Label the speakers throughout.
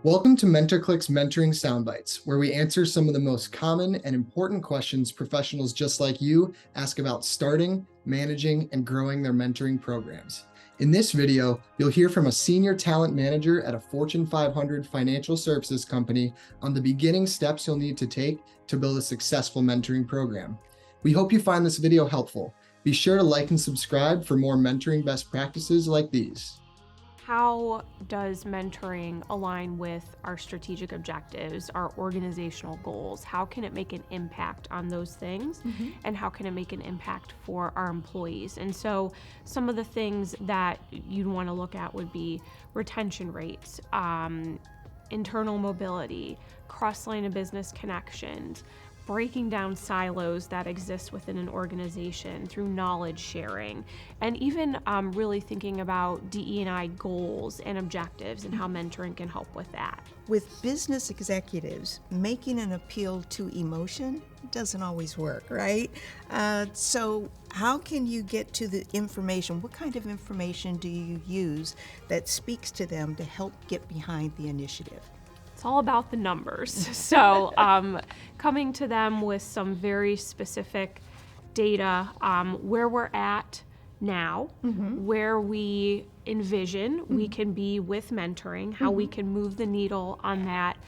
Speaker 1: Welcome to MentorcliQ's Mentoring Soundbites, where we answer some of the most common and important questions professionals just like you ask about starting, managing, and growing their mentoring programs. In this video, you'll hear from a senior talent manager at a Fortune 500 financial services company on the beginning steps you'll need to take to build a successful mentoring program. We hope you find this video helpful. Be sure to like and subscribe for more mentoring best practices like these.
Speaker 2: How does mentoring align with our strategic objectives, our organizational goals? How can it make an impact on those things? And how can it make an impact for our employees? And so some of the things that you'd want to look at would be retention rates, internal mobility, cross-line of business connections, breaking down silos that exist within an organization through knowledge sharing, and even really thinking about DE&I goals and objectives and how mentoring can help with that.
Speaker 3: With business executives, making an appeal to emotion doesn't always work, right? So how can you get to the information? What kind of information do you use that speaks to them to help get behind the initiative?
Speaker 2: It's all about the numbers. So coming to them with some very specific data, where we're at now, where we envision we can be with mentoring, how we can move the needle on that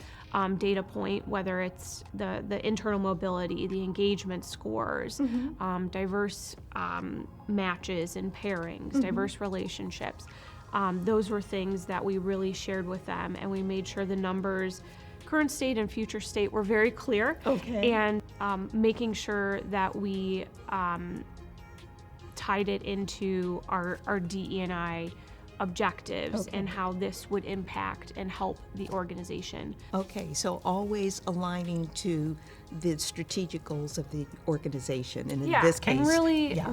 Speaker 2: data point, whether it's the internal mobility, the engagement scores, diverse matches and pairings, diverse relationships. Those were things that we really shared with them, and we made sure the numbers, current state and future state, were very clear.
Speaker 3: Okay.
Speaker 2: And making sure that we tied it into our DE&I objectives and how this would impact and help the organization.
Speaker 3: Okay, so always aligning to the strategic goals of the organization, and in this case,
Speaker 2: and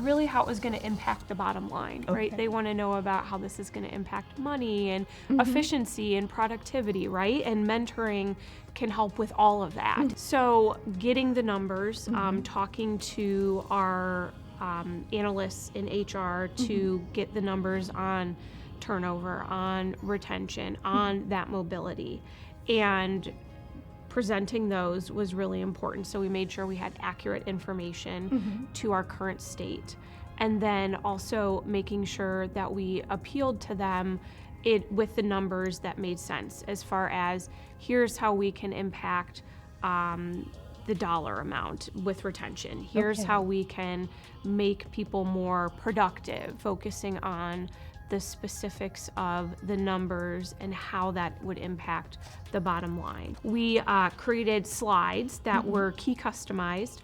Speaker 2: really how it was going to impact the bottom line, right? They want to know about how this is going to impact money and efficiency and productivity, right? And mentoring can help with all of that. So getting the numbers, talking to our analysts in HR to get the numbers on turnover, on retention, on that mobility, and presenting those was really important. So we made sure we had accurate information to our current state, and then also making sure that we appealed to them with the numbers that made sense, as far as here's how we can impact the dollar amount with retention. Here's how we can make people more productive, focusing on the specifics of the numbers and how that would impact the bottom line. We created slides that were key customized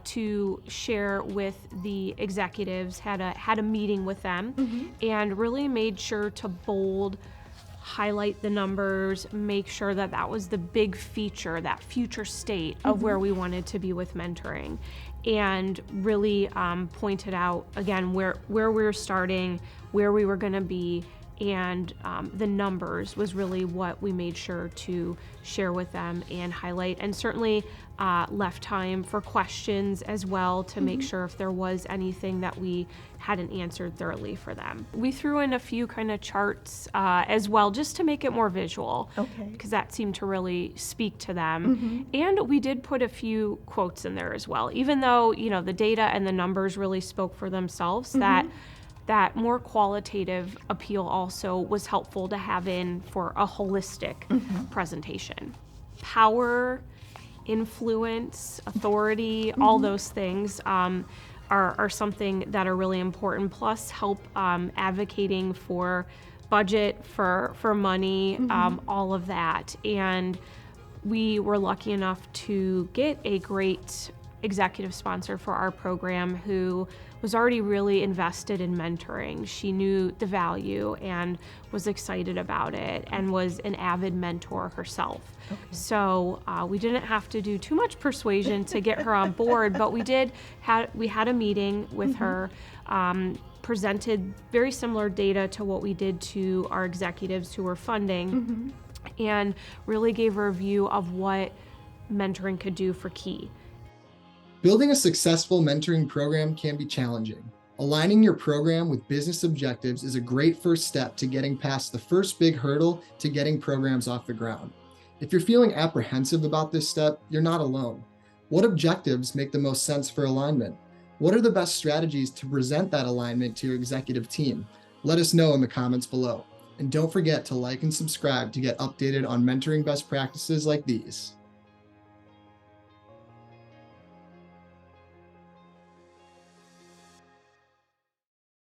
Speaker 2: to share with the executives, had a meeting with them, and really made sure to bold, highlight the numbers, make sure that that was the big feature, that future state of where we wanted to be with mentoring, and really pointed out, again, where we were starting, where we were going to be, and the numbers was really what we made sure to share with them and highlight, and certainly left time for questions as well to make sure if there was anything that we hadn't answered thoroughly for them. We threw in a few kind of charts as well, just to make it more visual, because that seemed to really speak to them. And we did put a few quotes in there as well, even though the data and the numbers really spoke for themselves. That more qualitative appeal also was helpful to have in for a holistic presentation. Power, influence, authority, all those things are something that are really important, plus help advocating for budget, for money, all of that. And we were lucky enough to get a great executive sponsor for our program who was already really invested in mentoring. She knew the value and was excited about it and was an avid mentor herself. So we didn't have to do too much persuasion to get her on board, but we had a meeting with her, presented very similar data to what we did to our executives who were funding, and really gave her a view of what mentoring could do for Key.
Speaker 1: Building a successful mentoring program can be challenging. Aligning your program with business objectives is a great first step to getting past the first big hurdle to getting programs off the ground. If you're feeling apprehensive about this step, you're not alone. What objectives make the most sense for alignment? What are the best strategies to present that alignment to your executive team? Let us know in the comments below. And don't forget to like and subscribe to get updated on mentoring best practices like these.